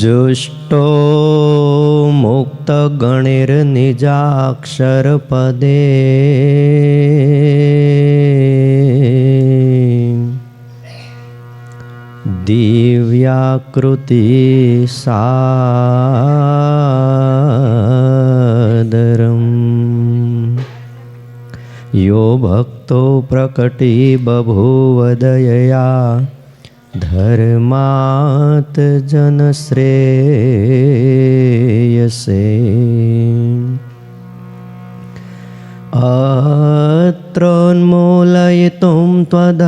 जुष्टो मुक्तगणिर्निजाक्षरपदे दिव्याकृति सादरम् यो भक्तो प्रकटी बभूवदयया धर्मात् जनश्रेयसे अत्रोन्मूलयितुं त्वधर्ममवितुं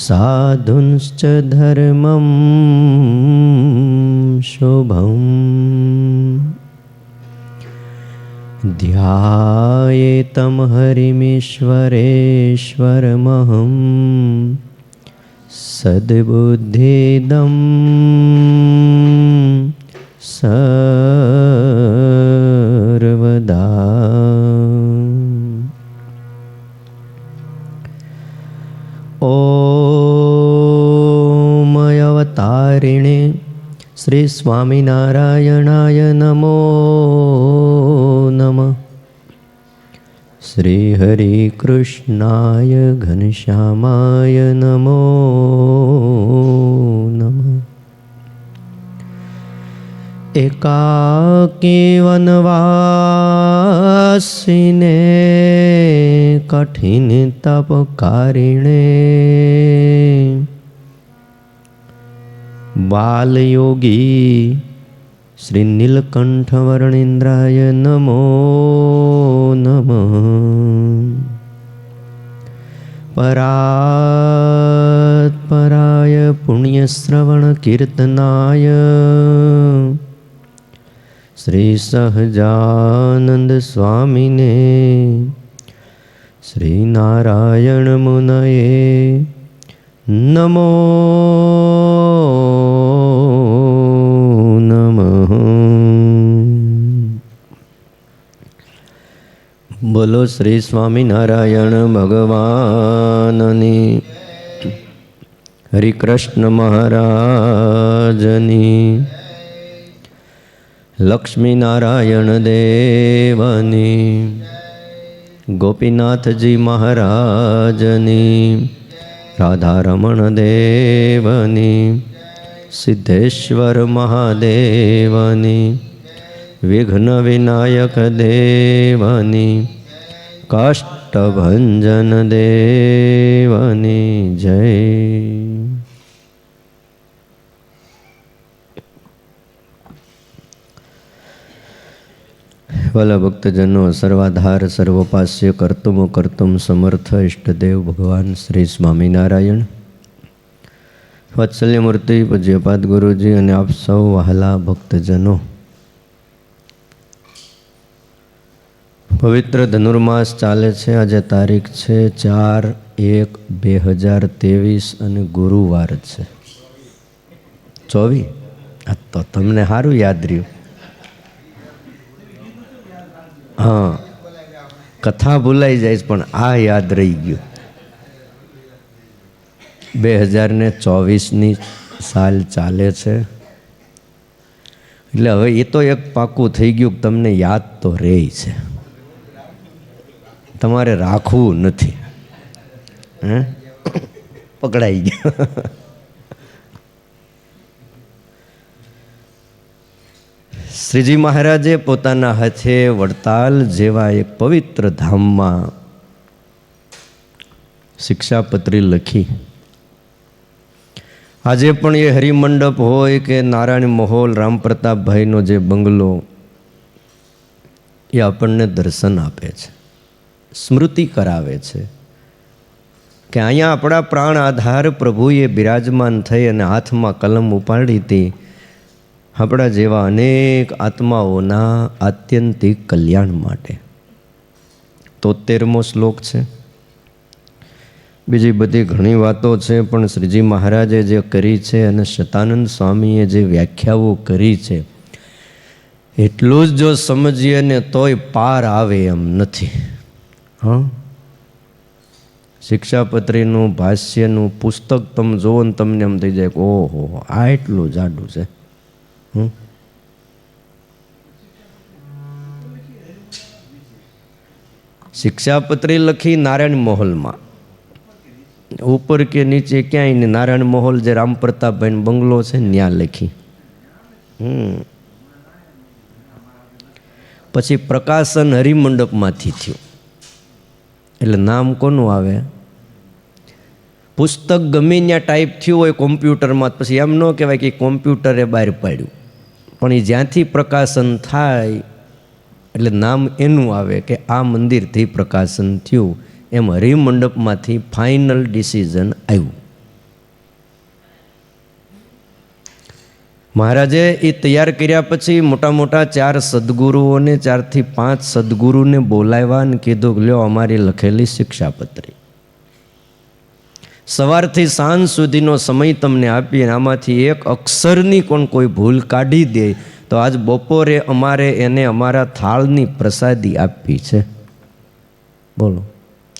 साधुंश्च धर्मं शुभम् ध्यायेतं हरिमीश्वरेश्वरमहं सद्बुद्धिदं सर्वदा। ॐ अवतारिणे श्री स्वामिनारायणाय नमो नमः। श्री हरिकृष्णाय घनश्यामाय नमो नमः। एकाकी वनवासिने कठिन तपकारिणे बालयोगी श्री नीलकंठवर्णेन्द्राय नमो नमः। परात्पराय पुण्यश्रवण कीर्तनाय श्री सहजानंद स्वामिने श्री नारायण मुनये नमो नमः। बोलो श्री स्वामिनारायण भगवाननी, हरिकृष्ण महाराजनी, लक्ष्मी नारायण देवनी, गोपीनाथ जी महाराजनी, राधा रमण देवनी, सिद्धेश्वर महादेवनी, विघ्न विनायक देवनी, काष्ठभंजन देवनी जय। वाला भक्तजनों, सर्वाधार सर्वोपास्य कर्तुम कर्तुम समर्थ इष्टदेव भगवान श्री स्वामिनारायण, वत्सल्यमूर्ति पूज्यपाद गुरुजी અને આપ સૌ વહાલા ભક્તજનો, પવિત્ર ધનુર્માસ ચાલે છે. આજે તારીખ છે 4/1/2023 અને ગુરુવાર છે 24. આ તો તમને સારું યાદ રહ્યું. हाँ, कथा भूलाई जाए पण आ याद रही गयो. 2024 साल चाले छे એટલે હવે એ તો એક પાકું થઈ ગયું. તમને યાદ તો રહે છે, તમારે રાખવું નથી. હે, પકડાઈ ગયા. શ્રીજી મહારાજે પોતાના હાથે વડતાલ જેવા એક પવિત્ર ધામમાં શિક્ષાપત્રી લખી. આજે પણ એ હરિમંડપ હોય કે નારાયણ મહોલ, રામપ્રતાપભાઈનો જે બંગલો, એ આપણને દર્શન આપે છે, સ્મૃતિ કરાવે છે કે અહીંયા આપણા પ્રાણ આધાર પ્રભુએ બિરાજમાન થઈ અને હાથમાં કલમ ઉપાડી હતી આપણા જેવા અનેક આત્માઓના આત્યંતિક કલ્યાણ માટે. 73મો શ્લોક છે. બીજી બધી ઘણી વાતો છે, પણ શ્રીજી મહારાજે જે કરી છે અને શતાનંદ સ્વામીએ જે વ્યાખ્યાઓ કરી છે એટલું જ જો સમજીએ ને તોય પાર આવે એમ નથી. હા, શિક્ષાપત્રીનું ભાષ્યનું પુસ્તક તમે જોવો ને તમને એમ થઈ જાય કે ઓહો આ એટલું જાડું છે. શિક્ષાપત્રી લખી નારાયણ મહોલમાં, ઉપર કે નીચે ક્યાંય ને નારાયણ મહોલ જે રામ પ્રતાપભાઈ બંગલો છે ત્યાં લખી. પછી પ્રકાશન હરિમંડપમાંથી થયું. એટલે નામ કોનું આવે? પુસ્તક ગમે ત્યાં ટાઈપ થયું હોય કોમ્પ્યુટરમાં, પછી એમ ન કહેવાય કે કોમ્પ્યુટરે બહાર પાડ્યું, પણ એ જ્યાંથી પ્રકાશન થાય એટલે નામ એનું આવે કે આ મંદિરથી પ્રકાશન થયું. એમ હરિમંડપમાંથી ફાઇનલ ડિસિઝન આવ્યું. મહારાજે એ તૈયાર કર્યા પછી મોટા મોટા 4 સદગુરુઓને 4 થી 5 સદગુરુને બોલાવ્યા અને કીધું લ્યો અમારી લખેલી શિક્ષાપત્રી, સવારથી સાંજ સુધીનો સમય તમને આપી, અને આમાંથી એક અક્ષરની કોઈ ભૂલ કાઢી દે તો આજ બપોરે અમારે એને અમારા થાળની પ્રસાદી આપવી છે. બોલો,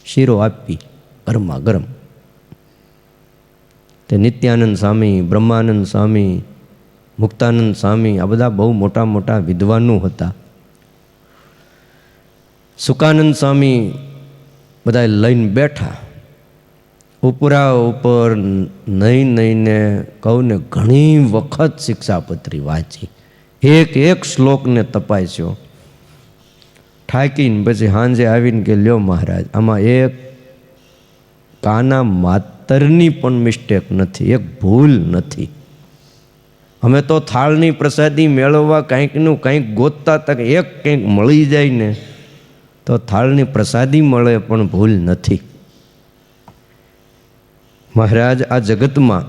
શીરો આપવી ગરમા ગરમ. તે નિત્યાનંદ સ્વામી, બ્રહ્માનંદ સ્વામી, મુક્તાનંદ સ્વામી આ બધા બહુ મોટા મોટા વિદ્વાનો હતા. સુકાનંદ સ્વામી બધા લઈને બેઠા. ઉપરા ઉપર નહીને કહું ને ઘણી વખત શિક્ષાપત્રી વાંચી, એક શ્લોકને તપાસ્યો. ઠાકીને પછી સાંજે આવીને કે લ્યો મહારાજ, આમાં એક કાના માતરની પણ મિસ્ટેક નથી, એક ભૂલ નથી. અમે તો થાળની પ્રસાદી મેળવવા કંઈકનું કંઈક ગોતતા હતા કે એક કંઈક મળી જાય ને તો થાળની પ્રસાદી મળે, પણ ભૂલ નથી. મહારાજ, આ જગતમાં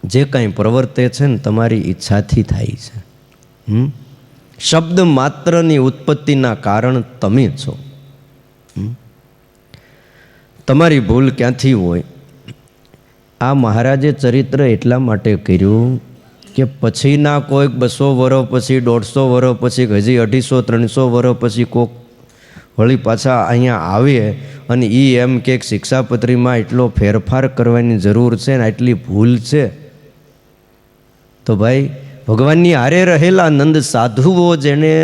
જે કાંઈ પ્રવર્તે છે ને તમારી ઈચ્છાથી થાય છે. શબ્દ માત્રની ઉત્પત્તિના કારણ તમે છો. તમારી ભૂલ ક્યાંથી હોય? આ મહારાજે ચરિત્ર એટલા માટે કર્યું કે પછીના કોઈક 200 વર્ષ પછી, 150 વર્ષ પછી, હજી 250-300 વર્ષ પછી કોઈક વળી પાછા અહીંયા આવે અને એ એમ કે શિક્ષાપત્રીમાં એટલો ફેરફાર કરવાની જરૂર છે ને આટલી ભૂલ છે, તો ભાઈ ભગવાનની હારે રહેલા નંદ સાધુઓ જેને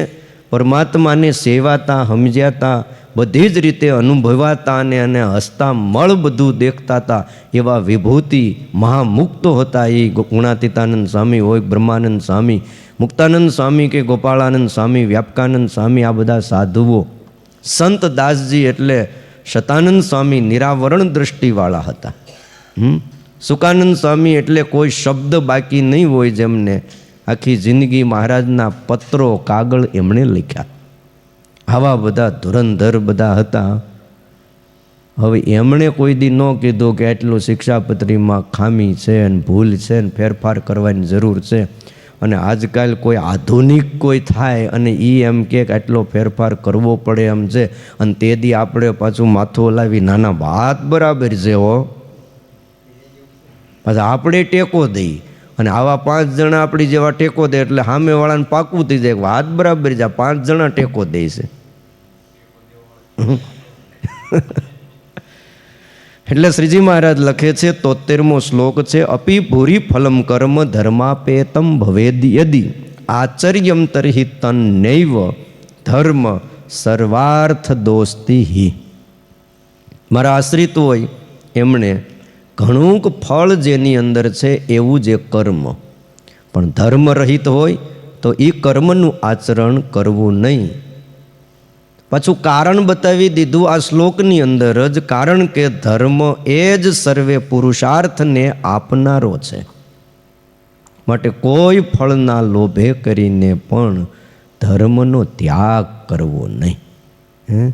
પરમાત્માને સેવાતા, સમજ્યાતા, બધી જ રીતે અનુભવાતા અને હસતા મળ બધું દેખતા હતા એવા વિભૂતિ મહામુક્તો હતા. એ ગુણાતીતાનંદ સ્વામી હોય, બ્રહ્માનંદ સ્વામી, મુક્તાનંદ સ્વામી કે ગોપાળાનંદ સ્વામી, વ્યાપકાનંદ સ્વામી, આ બધા સાધુઓ. સંત દાસજી એટલે શતાનંદ સ્વામી નિરાવરણ દૃષ્ટિવાળા હતા. સુકાનંદ સ્વામી એટલે કોઈ શબ્દ બાકી નહીં હોય, જેમને આખી જિંદગી મહારાજના પત્રો કાગળ એમણે લખ્યા. આવા બધા ધુરંધર બધા હતા. હવે એમણે કોઈ દી ન કીધું કે આટલું શિક્ષાપત્રીમાં ખામી છે અને ભૂલ છે અને ફેરફાર કરવાની જરૂર છે. અને આજકાલ કોઈ આધુનિક કોઈ થાય અને એ એમ કે આટલો ફેરફાર કરવો પડે એમ છે, અને તે દી આપણે પાછું માથું હલાવી નાના વાત બરાબર છે હો, પાછા આપણે ટેકો દઈ અને આવા 5 જણા આપણી જેવા ટેકો દે એટલે સામેવાળાને પાકું થઈ જાય વાત બરાબર છે, 5 જણા ટેકો દે છે. એટલે શ્રીજી મહારાજ લખે છે 73મો શ્લોક છે, અપી ભૂરી ફલમ કર્મ ધર્માપેતમ ભવેદ યદિ આચર્યમ તર્હિ તન્નૈવ ધર્મ સર્વાર્થ દોસ્તી હિ. મારા આશ્રિત હોય એમણે ઘણું ફળ જેની અંદર છે એવું જે કર્મ, પણ ધર્મ રહિત હોય તો એ કર્મનું આચરણ કરવું નહીં. પાછું કારણ બતાવી દીધું આ શ્લોકની અંદર જ, કારણ કે ધર્મ એ જ સર્વે પુરુષાર્થને આપનારો છે. માટે કોઈ ફળના લોભે કરીને પણ ધર્મનો ત્યાગ કરવો નહીં.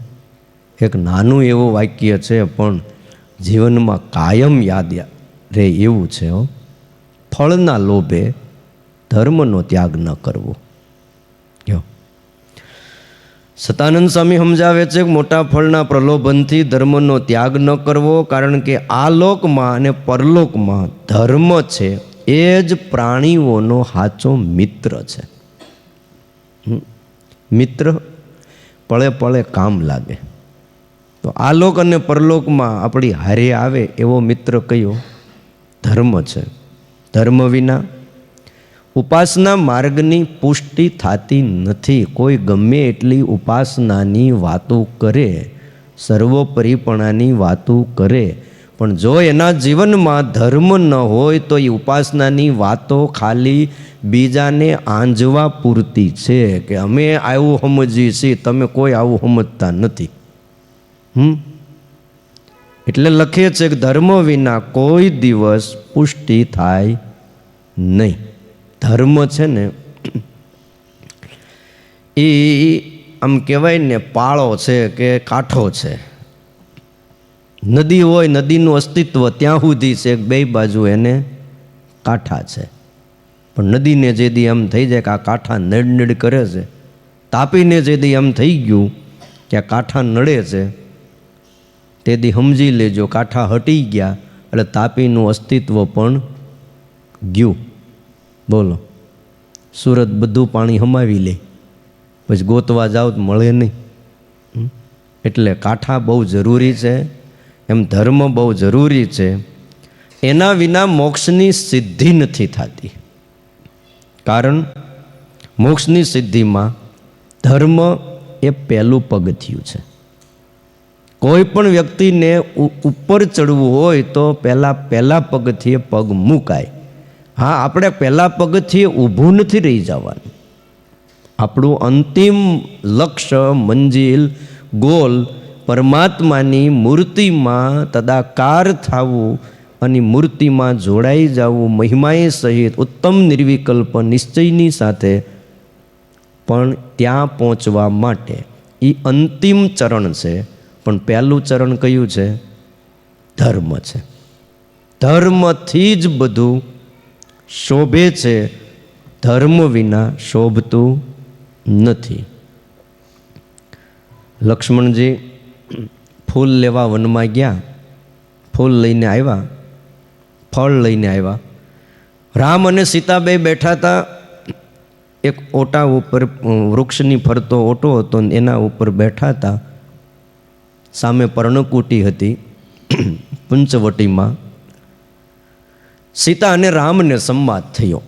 એક નાનું એવું વાક્ય છે પણ જીવનમાં કાયમ યાદ રહે એવું છે. ફળના લોભે ધર્મનો ત્યાગ ન કરવો. સતાનંદ સ્વામી સમજાવે છે કે મોટા ફળના પ્રલોભનથી ધર્મનો ત્યાગ ન કરવો, કારણ કે આ લોકમાં અને પરલોકમાં ધર્મ છે એ જ પ્રાણીઓનો સાચો મિત્ર છે. મિત્ર પળે પળે કામ લાગે, તો આલોક અને પરલોકમાં આપણી હારે આવે એવો મિત્ર કયો? ધર્મ છે. ધર્મ વિના ઉપાસના માર્ગની પુષ્ટિ થતી નથી. કોઈ ગમે એટલી ઉપાસનાની વાતો કરે, સર્વોપરીપણાની વાતો કરે, પણ જો એના જીવનમાં ધર્મ ન હોય તો એ ઉપાસનાની વાતો ખાલી બીજાને આંજવા પૂરતી છે કે અમે આવું સમજીએ છીએ, તમે કોઈ આવું સમજતા નથી. એટલે લખે છે કે ધર્મ વિના કોઈ દિવસ પુષ્ટિ થાય નહીં. ધર્મ છે ને એ આમ કહેવાય ને પાળો છે કે કાંઠો છે. નદી હોય, નદીનું અસ્તિત્વ ત્યાં સુધી છે, બે બાજુ એને કાંઠા છે. પણ નદીને જે દી એમ થઈ જાય કે આ કાંઠા નડ કરે છે, તાપીને જે દી એમ થઈ ગયું કે આ કાંઠા નડે છે, તે દી સમજી લેજો કાંઠા હટી ગયા એટલે તાપીનું અસ્તિત્વ પણ ગયું. બોલો, સુરત બધું પાણી હમાવી લે, પછી ગોતવા જાઓ તો મળે નહીં. એટલે કાંઠા બહુ જરૂરી છે, એમ ધર્મ બહુ જરૂરી છે. એના વિના મોક્ષની સિદ્ધિ નથી થતી. કારણ મોક્ષની સિદ્ધિમાં ધર્મ એ પહેલું પગથિયું છે. કોઈ પણ વ્યક્તિને ઉપર ચડવું હોય તો પહેલા પગથિયે પગ મુકાય. હા, આપણે પહેલા પગથિયે ઊભું નથી રહી જવાનું. આપણું અંતિમ લક્ષ્ય, મંજિલ, ગોલ પરમાત્માની મૂર્તિમાં તદાકાર થવું અને મૂર્તિમાં જોડાઈ જવું, મહિમાએ સહિત ઉત્તમ નિર્વિકલ્પ નિશ્ચયની સાથે. પણ ત્યાં પહોંચવા માટે એ અંતિમ ચરણ છે. પણ પહેલું ચરણ કયું છે? ધર્મ છે. ધર્મથી જ બધું શોભે છે. ધર્મ વિના શોભતું નથી. લક્ષ્મણજી ફૂલ લેવા વનમાં ગયા, ફૂલ લઈને આવ્યા, ફળ લઈને આવ્યા. રામ અને સીતા બે બેઠા હતા. એક ઓટા ઉપર, વૃક્ષની ફરતો ઓટો હતો, એના ઉપર બેઠા હતા. સામે પર્ણકુટી હતી પંચવટીમાં. સીતા અને રામને સંવાદ થયો.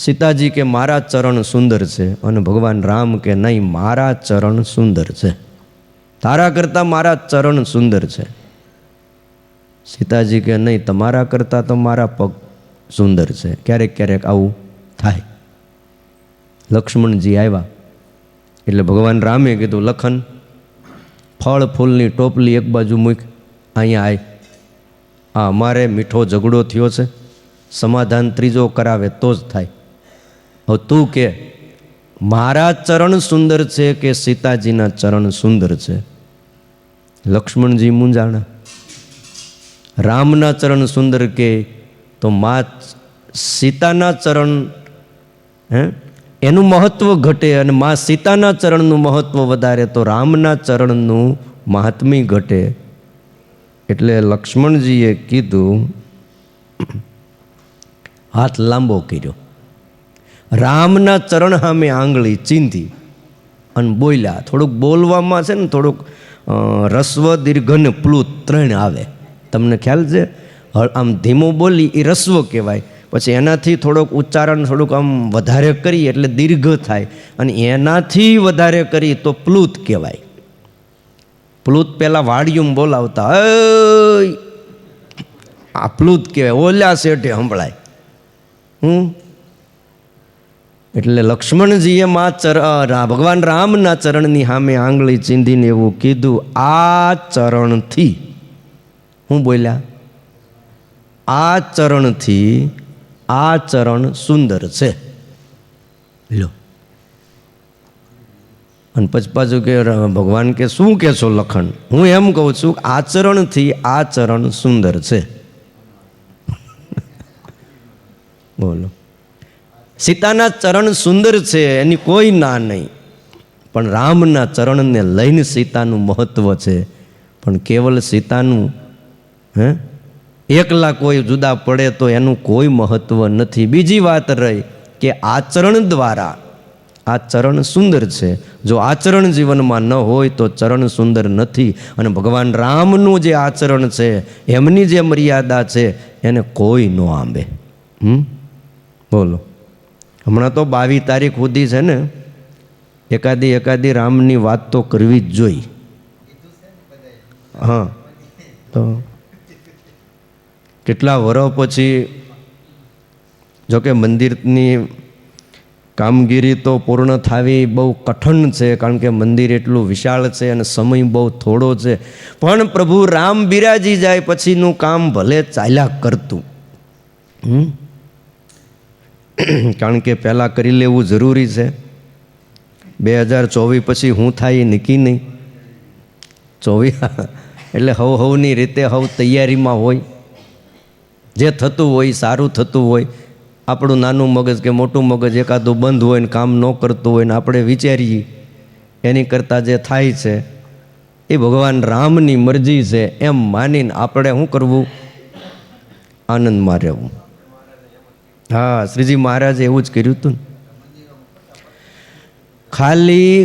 સીતાજી કે મારા ચરણ સુંદર છે, અને ભગવાન રામ કે નહીં, મારા ચરણ સુંદર છે, તારા કરતાં મારા ચરણ સુંદર છે. સીતાજી કે નહીં, તમારા કરતાં તો મારા પગ સુંદર છે. ક્યારેક ક્યારેક આવું થાય. લક્ષ્મણજી આવ્યા એટલે ભગવાન રામે કીધું, લખન, ફળ ફૂલની ટોપલી એક બાજુ મૂક, અહીંયા આય. આ અમારે મીઠો ઝઘડો થયો છે, સમાધાન ત્રીજો કરાવે તો જ થાય. હવે તું કે મારા ચરણ સુંદર છે કે સીતાજીના ચરણ સુંદર છે? લક્ષ્મણજી મૂંઝાણા. રામના ચરણ સુંદર કે તો મા સીતાના ચરણ એનું મહત્વ ઘટે, અને મા સીતાના ચરણનું મહત્વ વધારે તો રામના ચરણનું મહાત્મ્ય ઘટે. એટલે લક્ષ્મણજીએ કીધું, હાથ લાંબો કર્યો, રામના ચરણ સામે આંગળી ચીંધી અને બોલ્યા. થોડુંક બોલવામાં છે ને, થોડુંક રસ્વ, દીર્ઘ ને પ્લુત ત્રણ આવે. તમને ખ્યાલ છે? આમ ધીમું બોલી એ રસ્વ કહેવાય, પછી એનાથી થોડુંક ઉચ્ચારણ થોડુંક આમ વધારે કરી એટલે દીર્ઘ થાય, અને એનાથી વધારે કરી તો પ્લુત કહેવાય. પ્લુત પહેલાં વાડિયું બોલાવતા, આ પ્લુત કહેવાય, ઓલા શેઠે સંભળાય. એટલે લક્ષ્મણજીએ ભગવાન રામના ચરણની સામે આંગળી ચીંધીને એવું કીધું, આ ચરણથી, હું બોલ્યા, આ ચરણથી આ ચરણ સુંદર છે. લો, અને પછી પાછું કે ભગવાન કે શું કહેશો લખન? હું એમ કહું છું આચરણથી આ ચરણ સુંદર છે. બોલો, સીતાના ચરણ સુંદર છે એની કોઈ ના નહીં, પણ રામના ચરણને લઈને સીતાનું મહત્વ છે. પણ કેવલ સીતાનું એકલા કોઈ જુદા પડે તો એનું કોઈ મહત્વ નથી. બીજી વાત રહી કે આચરણ દ્વારા આ ચરણ સુંદર છે. જો આચરણ જીવનમાં ન હોય તો ચરણ સુંદર નથી. અને ભગવાન રામનું જે આચરણ છે, એમની જે મર્યાદા છે, એને કોઈ ન આંબે. બોલો, હમણાં તો 22 તારીખ સુધી છે ને, એકાદી રામની વાત તો કરવી જ જોઈ. હા, તો કેટલા વર્ષ પછી, જોકે મંદિરની કામગીરી તો પૂર્ણ થવી બહુ કઠણ છે, કારણ કે મંદિર એટલું વિશાળ છે અને સમય બહુ થોડો છે. પણ પ્રભુ રામ બિરાજી જાય પછીનું કામ ભલે ચાલ્યા કરતું. કારણ કે પહેલાં કરી લેવું જરૂરી છે. 2024 પછી હું થાય એ નક્કી નહીં. 24 એટલે હવની રીતે તૈયારીમાં હોય. જે થતું હોય, સારું થતું હોય. આપણું નાનું મગજ કે મોટું મગજ એકાદું બંધ હોય ને કામ ન કરતું હોય ને આપણે વિચારીએ એની કરતાં જે થાય છે એ ભગવાન રામની મરજી છે એમ માનીને આપણે શું કરવું? આનંદમાં રહેવું. હા, શ્રીજી મહારાજે એવું જ કર્યું હતું ને. ખાલી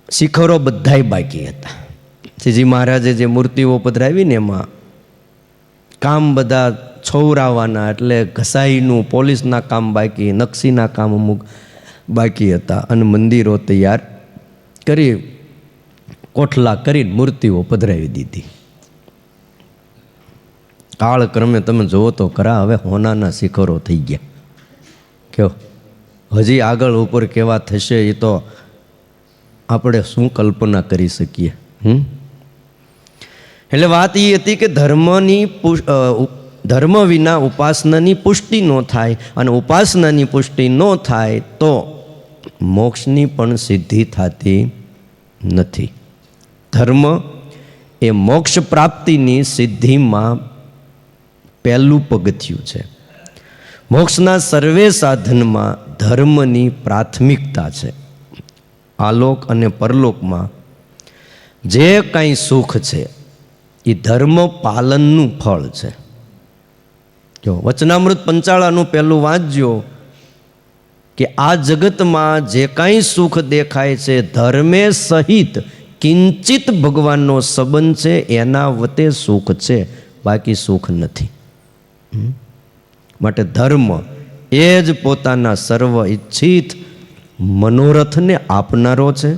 શિખરો બધાય બાકી હતા. શ્રીજી મહારાજે જે મૂર્તિઓ પધરાવી ને એમાં કામ બધા છોવરાવાના, એટલે ઘસાઈનું પોલીસના કામ બાકી, નકશીના કામ અમુક બાકી હતા. અને મંદિરો તૈયાર કરી, કોઠલા કરીને મૂર્તિઓ પધરાવી દીધી. કાળક્રમે તમે જુઓ તો ખરા, હવે હોનાના શિખરો થઈ ગયા. કયો હજી આગળ ઉપર કેવા થશે એ તો આપણે શું કલ્પના કરી શકીએ. એટલે વાત એ હતી કે ધર્મ વિના ઉપાસનાની પુષ્ટિ ન થાય, અને ઉપાસનાની પુષ્ટિ ન થાય તો મોક્ષની પણ સિદ્ધિ થતી નથી. ધર્મ એ મોક્ષ પ્રાપ્તિની સિદ્ધિમાં પહેલું પગથિયું છે. મોક્ષના સર્વે સાધનમાં ધર્મની પ્રાથમિકતા છે. આલોક અને પરલોકમાં જે કાંઈ સુખ છે એ ધર્મ પાલનનું ફળ છે. જો વચનામૃત પંચાળાનું પહેલું વાંચજો કે આ જગતમાં જે કાંઈ સુખ દેખાય છે, ધર્મે સહિત કિંચિત ભગવાનનો સંબંધ છે, એના વતે સુખ છે, બાકી સુખ નથી. માટે ધર્મ એ જ પોતાના સર્વ ઈચ્છિત મનોરથને આપનારો છે.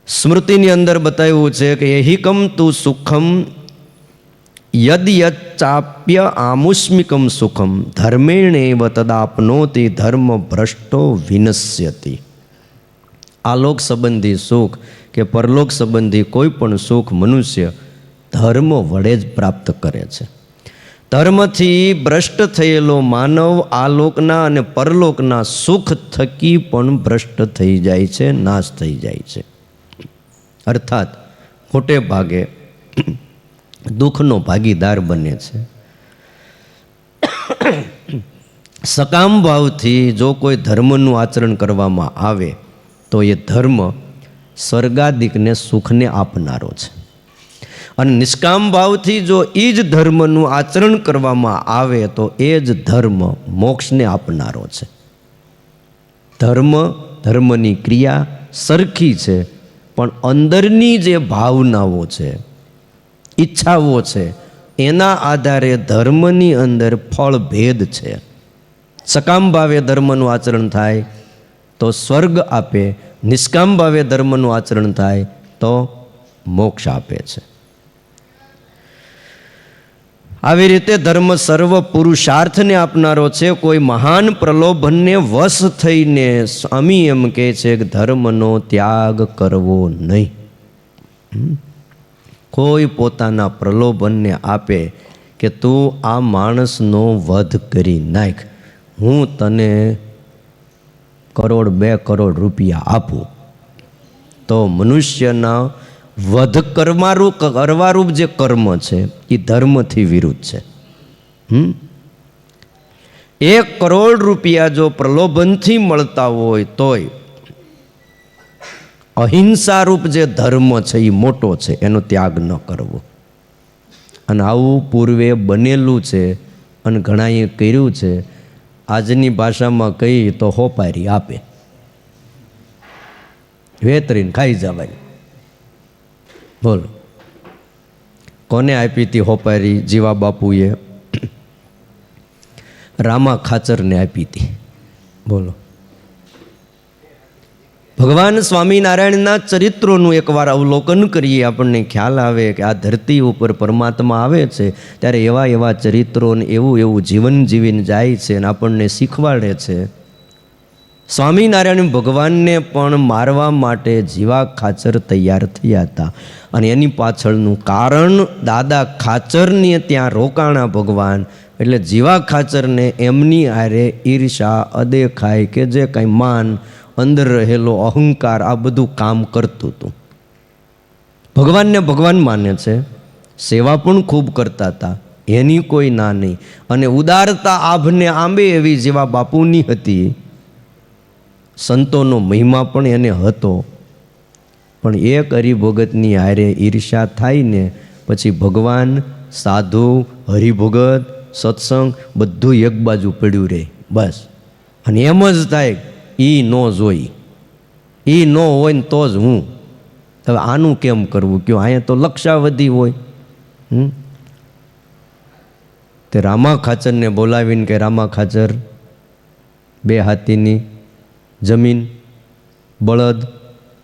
સ્મૃતિની અંદર બતાવ્યું છે કે એહિકમ તું સુખમ યદ ચાપ્ય આમુષ્મિકમ સુખમ ધર્મેણેવ તદાપનોતિ ધર્મ ભ્રષ્ટો વિનશ્યતિ. આલોક સંબંધી સુખ કે પરલોક સંબંધી કોઈ પણ સુખ મનુષ્ય ધર્મ વડે જ પ્રાપ્ત કરે છે. ધર્મથી ભ્રષ્ટ થયેલો માનવ આલોકના અને પરલોકના સુખ થકી પણ ભ્રષ્ટ થઈ જાય છે, નાશ થઈ જાય છે. અર્થાત મોટે ભાગે દુઃખનો ભાગીદાર બને છે. સકામ ભાવથી જો કોઈ ધર્મનું આચરણ કરવામાં આવે તો એ ધર્મ સ્વર્ગાદિકને સુખને આપનારો છે. અને નિષ્કામ ભાવથી જો એ જ ધર્મનું આચરણ કરવામાં આવે તો એ જ ધર્મ મોક્ષને આપનારો છે. ધર્મની ક્રિયા સરખી છે, પણ અંદરની જે ભાવનાઓ છે, ઈચ્છાઓ છે, એના આધારે ધર્મની અંદર ફળ ભેદ છે. સકામ ભાવે ધર્મનું આચરણ થાય તો સ્વર્ગ આપે, નિષ્કામ ભાવે ધર્મનું આચરણ થાય તો મોક્ષ આપે છે. આવી રીતે ધર્મ સર્વ પુરુષાર્થને આપનારો છે. કોઈ મહાન પ્રલોભનને વશ થઈને સ્વામી એમ કહે છે કે ધર્મનો ત્યાગ કરવો નહીં. કોઈ પોતાના પ્રલોભનને આપે કે તું આ માણસનો વધ કરી નાખ, હું તને 1 કરોડ 2 કરોડ રૂપિયા આપું, તો મનુષ્યના વધ કરવારૂપ જે કર્મ છે એ ધર્મથી વિરુદ્ધ છે. 1 કરોડ રૂપિયા જો પ્રલોભનથી મળતા હોય તોય અહિંસારૂપ જે ધર્મ છે એ મોટો છે, એનો ત્યાગ ન કરવો. અને આવું પૂર્વે બનેલું છે અને ઘણાએ કર્યું છે. આજની ભાષામાં કહી તો હોપારી આપે, વેતરીને ખાઈ જવાય. બોલો કોને આપી હતી હોપારી? જીવા બાપુએ રામા ખાચરને આપી હતી. બોલો ભગવાન સ્વામિનારાયણના ચરિત્રોનું એકવાર અવલોકન કરીએ, આપણને ખ્યાલ આવે કે આ ધરતી ઉપર પરમાત્મા આવે છે ત્યારે એવા એવા ચરિત્રોને એવું એવું જીવન જીવીને જાય છે અને આપણને શીખવાડે છે. સ્વામિનારાયણ ભગવાનને પણ મારવા માટે જીવા ખાચર તૈયાર થયા હતા અને એની પાછળનું કારણ દાદા ખાચરને ત્યાં રોકાણા ભગવાન, એટલે જીવા ખાચરને એમની આરે ઈર્ષા, અદેખાઈ કે જે કાંઈ માન, અંદર રહેલો અહંકાર આ બધું કામ કરતું હતું. ભગવાનને ભગવાન માને છે, સેવા પણ ખૂબ કરતા હતા, એની કોઈ ના નહીં. અને ઉદારતા આભને આંબે એવી જેવા બાપુની હતી. સંતોનો મહિમા પણ એને હતો. પણ એક હરિભગતની હારે ઈર્ષા થાય ને પછી ભગવાન, સાધુ, હરિભગત, સત્સંગ બધું એક બાજુ પડ્યું રહે બસ. અને એમ જ થાય એ ન જોઈ, એ ન હોય ને તો જ હું. હવે આનું કેમ કરવું કયો? અહીંયા તો લક્ષાવધિ હોય. તે રામા ખાચરને બોલાવીને કે રામા ખાચર, 2 હાથીની જમીન, બળદ,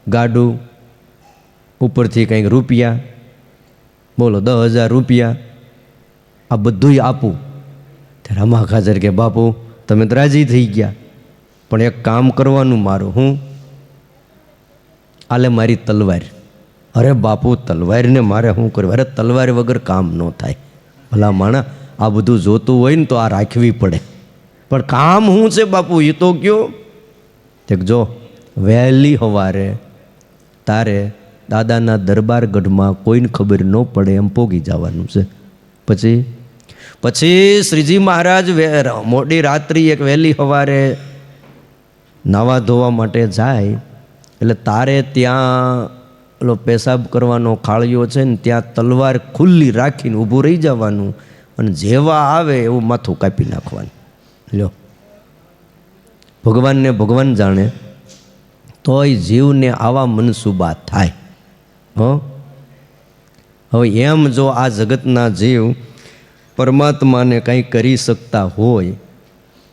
ગાડું, ઉપરથી કંઈક રૂપિયા, બોલો 10,000 રૂપિયા, આ બધું આપું. તે રામા ખાચર કે બાપુ તમે તો રાજી થઈ ગયા, પણ એક કામ કરવાનું મારું. હું આલે મારી તલવાર. અરે બાપુ તલવારને મારે શું કરવું? અરે તલવાર વગર કામ ન થાય. ભલા માણા આ બધું જોતું હોય ને તો આ રાખવી પડે, પણ કામ શું છે બાપુ એ તો કયો. તે જો વહેલી સવારે તારે દાદાના દરબાર ગઢમાં કોઈને ખબર ન પડે એમ પોગી જવાનું છે. પછી શ્રીજી મહારાજ મોડી રાત્રિ એક વહેલી સવારે નાવા ધોવા માટે જાય, એટલે તારે ત્યાં પેલો પેશાબ કરવાનો ખાળિયો છે ને ત્યાં તલવાર ખુલ્લી રાખીને ઊભું રહી જવાનું અને જેવા આવે એવું માથું કાપી નાખવાનું. લ્યો ભગવાનને ભગવાન જાણે તોય જીવને આવા મનસુબા થાય. હવે એમ જો આ જગતના જીવ પરમાત્માને કંઈ કરી શકતા હોય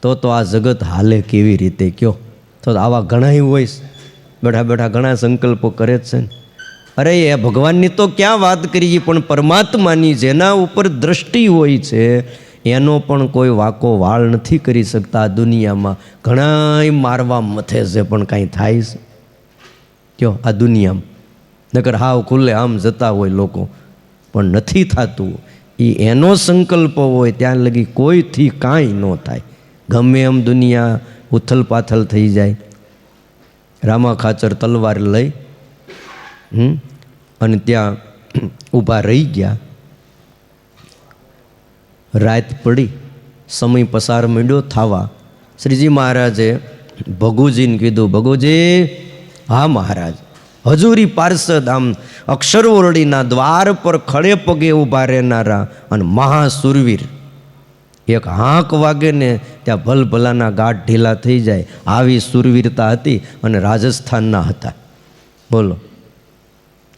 તો આ જગત હાલે કેવી રીતે કયો? તો આવા ઘણા હોય, બેઠા બેઠા ઘણા સંકલ્પો કરે જ છે ને. અરે એ ભગવાનની તો ક્યાં વાત કરીએ, પણ પરમાત્માની જેના ઉપર દ્રષ્ટિ હોય છે એનો પણ કોઈ વાકો વાળ નથી કરી શકતા. આ દુનિયામાં ઘણાય મારવા મથે છે પણ કાંઈ થાય છે કયો? આ દુનિયામાં નકર હાવ ખુલ્લે આમ જતા હોય લોકો, પણ નથી થતું. એ એનો સંકલ્પ હોય ત્યાં લગી કોઈથી કાંઈ ન થાય. ગમે એમ દુનિયા ઉથલ પાથલ થઈ જાય. રામા ખાચર તલવાર લઈ અને ત્યાં ઊભા રહી ગયા. રાત પડી, સમય પસાર માંડ્યો થવા. શ્રીજી મહારાજે ભગુજીને કીધું, ભગુજી, હા મહારાજ. હજુરી પાર્ષદ આમ અક્ષરવરડીના દ્વાર પર ખડે પગે ઊભા રહેનારા અને મહાસુરવીર, એક હાંક વાગે ને ત્યાં ભલભલાના ગાઢ ઢીલા થઈ જાય આવી સુરવીરતા હતી અને રાજસ્થાનના હતા. બોલો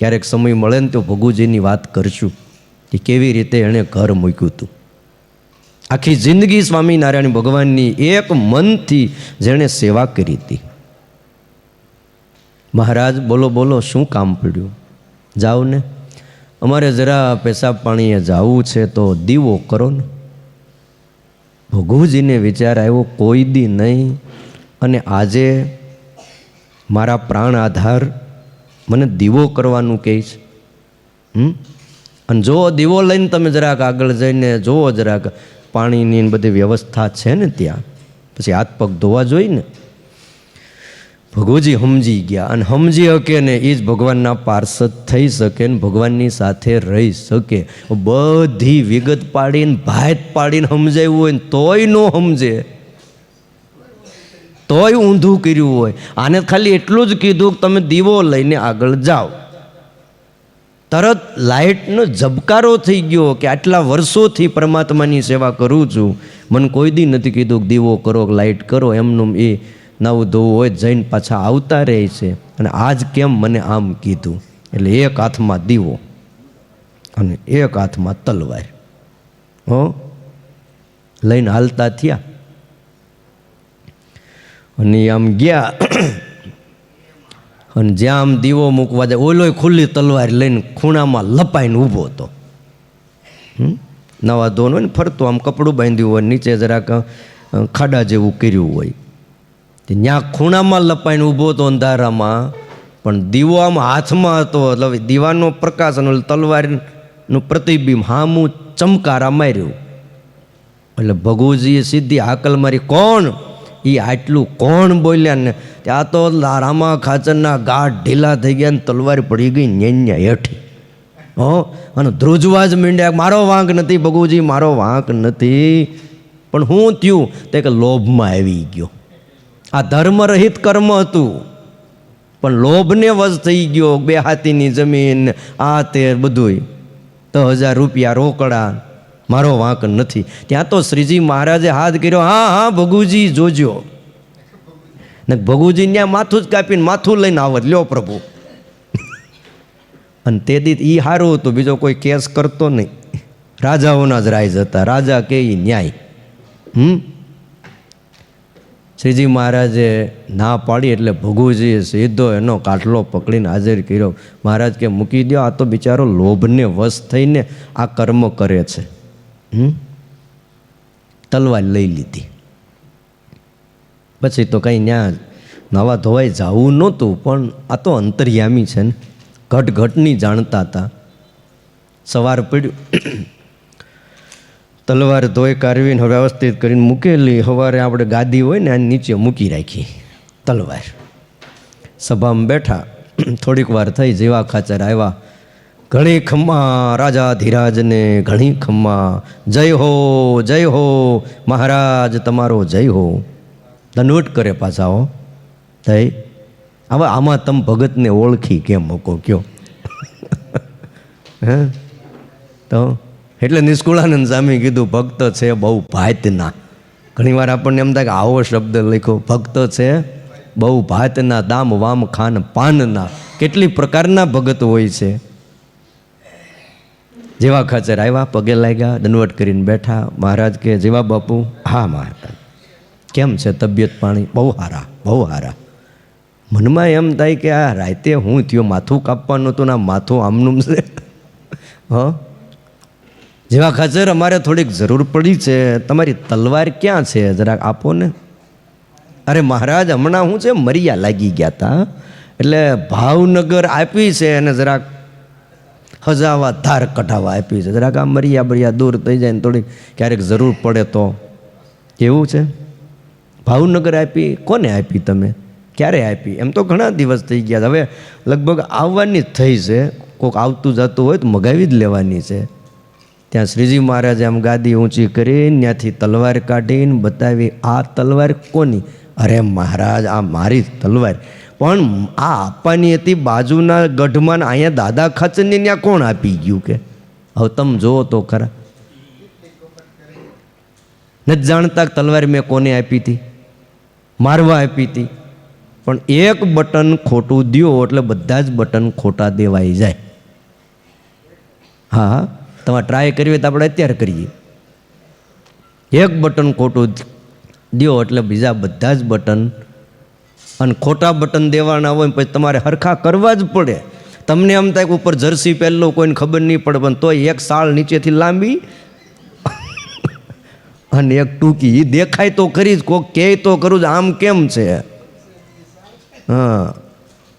ક્યારેક સમય મળે ને તો ભગુજીની વાત કરશું કે કેવી રીતે એણે ઘર મૂક્યું હતું. આખી જિંદગી સ્વામિનારાયણ ભગવાનની એક મનથી જેણે સેવા કરી હતી. મહારાજ બોલો બોલો શું કામ પડ્યું? જાઓ ને, અમારે જરા પેશાબ પાણીએ જવું છે તો દીવો કરો ને. ભગુજીને વિચાર આવ્યો કોઈ દી નહીં, અને આજે મારા પ્રાણ આધાર મને દીવો કરવાનું કહે છે. અને જો દીવો લઈને તમે જરાક આગળ જઈને જુઓ, જરાક પાણીની બધી વ્યવસ્થા છે ને ત્યાં, પછી હાથ પગ ધોવા જોઈએ ને. ભગુજી સમજી ગયા અને સમજી શકે ને એ જ ભગવાનના પાર્ષદ થઈ શકે ને ભગવાનની સાથે રહી શકે. બધી વિગત પાડીને ભાત પાડીને સમજાવ્યું હોય ને તોય ન સમજે, તોય ઊંધું કર્યું હોય. આને ખાલી એટલું જ કીધું કે તમે દીવો લઈને આગળ જાઓ. તરત લાઇટનો ઝબકારો થઈ ગયો કે આટલા વર્ષોથી પરમાત્માની સેવા કરું છું, મને કોઈ દી નથી કીધું કે દીવો કરો કે લાઇટ કરો, એમનું એ નવું ધોવું હોય જઈને પાછા આવતા રહે છે. અને આજ કેમ મને આમ કીધું? એટલે એક હાથમાં દીવો અને એક હાથમાં તલવાર લઈને હાલતા થયા અને આમ ગયા. અને જ્યાં આમ દીવો મૂકવા જાય ઓલોય ખુલ્લી તલવાર લઈને ખૂણામાં લપાઈને ઊભો હતો. નવા ધોન હોય ને ફરતું આમ કપડું બાંધ્યું હોય, નીચે જરાક ખાડા જેવું કર્યું હોય, ત્યાં ખૂણામાં લપાઈને ઊભો હતો અંધારામાં. પણ દીવો આમ હાથમાં હતો એટલે દીવાનો પ્રકાશ અને તલવારનું પ્રતિબિંબ હામું ચમકારા માર્યું. એટલે ભગુજીએ સીધી હાકલ મારી, કોણ? એ આટલું કોણ બોલ્યા ને ત્યાં તો રામા ખાચરના ગાઢ ઢીલા થઈ ગયા ને તલવાર પડી ગઈ ન્યા હેઠી. અને ધ્રુજવા જ મીંડ્યા, મારો વાંક નથી ભગુજી, મારો વાંક નથી. પણ શું થયું તે કે લોભમાં આવી ગયો. આ ધર્મરહિત કર્મ હતું પણ લોભને વશ થઈ ગયો. 2 હાથીની જમીન, આ તે બધુંય, 10,000 રૂપિયા રોકડા, મારો વાંક નથી. ત્યાં તો શ્રીજી મહારાજે હાથ કર્યો, હા હા ભગુજી જોજો. ને ભગુજી ત્યાં માથું જ કાપીને માથું લઈને આવત, લ્યો પ્રભુ. અને તે દી એ સારું હતું, બીજો કોઈ કેસ કરતો નહીં. રાજાઓના જ રાજ હતા, રાજા કે એ ન્યાય. શ્રીજી મહારાજે ના પાડી એટલે ભગુજીએ સીધો એનો કાટલો પકડીને હાજર કર્યો. મહારાજ કે મૂકી દો, આ તો બિચારો લોભને વશ થઈને આ કર્મ કરે છે. તલવાર લઈ લીધી. પછી તો કંઈ ત્યાં નવા ધોવાઈ જવું નહોતું, પણ આ તો અંતર્યામી છે ને, ઘટઘટની જાણતા હતા. સવાર પડ્યું, તલવાર ધોઈ કાઢવીને વ્યવસ્થિત કરીને મૂકેલી. સવારે આપણે ગાદી હોય ને આની નીચે મૂકી રાખી તલવાર. સભામાં બેઠા, થોડીક વાર થઈ, જેવા ખાચર આવ્યા. ઘણી ખમ્મા રાજાધિરાજને, ઘણી ખમ્મા, જય હો જય હો મહારાજ તમારો જય હો. દંડવટ કરે પાછા હો. થઈ હવે આમાં તમે ભગતને ઓળખી કેમ મૂકો કયો? હે તો એટલે નિષ્કુળાનંદ સ્વામી કીધું, ભક્ત છે બહુ ભાતના. ઘણીવાર આપણને એમ થાય કે આવો શબ્દ લખ્યો, ભક્ત છે બહુ ભાતના, દામ વામ ખાન પાનના. કેટલી પ્રકારના ભગત હોય છે. જેવા ખાચર આવ્યા, પગે લાગ્યા, દંડવટ કરીને બેઠા. મહારાજ કે જેવા બાપુ? હા મહારાજ. કેમ છે તબિયત પાણી? બહુ સારા, બહુ સારા. મનમાં એમ થાય કે આ રાતે હું થયો, માથું કાપવાનું હતું ને માથું આમનું છે. જેવા ખાચર, અમારે થોડીક જરૂર પડી છે, તમારી તલવાર ક્યાં છે, જરાક આપો ને. અરે મહારાજ હમણાં હું છે મરિયા લાગી ગયા હતા એટલે ભાવનગર આપી છે અને જરાક હજાવા ધાર કઢાવા આપી છે. જરાક આ મરિયા બરિયા દૂર થઈ જાય ને થોડીક ક્યારેક જરૂર પડે તો. કેવું છે? ભાવનગર આપી? કોને આપી તમે? ક્યારે આપી? એમ તો ઘણા દિવસ થઈ ગયા. હવે લગભગ આવવાની જ થઈ છે. કોઈક આવતું જતું હોય તો મગાવી જ લેવાની છે. ત્યાં શ્રીજી મહારાજે આમ ગાદી ઊંચી કરીને ત્યાંથી તલવાર કાઢીને બતાવી, આ તલવાર કોની? અરે મહારાજ આ મારી તલવાર. પણ આ આપવાની હતી બાજુના ગઢમાં, અહીંયા દાદા ખાચરની ત્યાં કોણ આપી ગયું કે? હવે તમે જુઓ તો ખરા. નથી જાણતા તલવાર મેં કોને આપી હતી? મારવા આપી હતી. પણ એક બટન ખોટું દ્યો એટલે બધા જ બટન ખોટા દેવાઈ જાય. હા, તમારે ટ્રાય કરવી તો આપણે અત્યારે કરીએ. એક બટન ખોટું દ્યો એટલે બીજા બધા જ બટન, અને ખોટા બટન દેવાના હોય પછી તમારે હરખા કરવા જ પડે. તમને એમ થાય કે ઉપર જર્સી પહેરલો કોઈને ખબર નહીં પડે, પણ તોય એક સાળ નીચેથી લાંબી અને એક ટૂંકી, એ દેખાય તો ખરી જ, કોક કહે તો ખરું જ આમ કેમ છે. હા,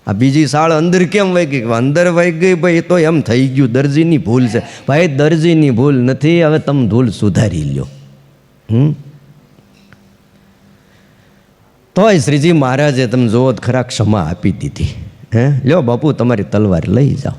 આ બીજી સાળ અંદર કેમ વહી ગઈ? અંદર વહી ગઈ ભાઈ, એ તો એમ થઈ ગયું દરજીની ભૂલ છે. ભાઈ દરજીની ભૂલ નથી, હવે તમે ભૂલ સુધારી લ્યો. તોય શ્રીજી મહારાજે તમે જોવો ખરા ક્ષમા આપી દીધી. હે લ્યો બાપુ તમારી તલવાર લઈ જાઓ.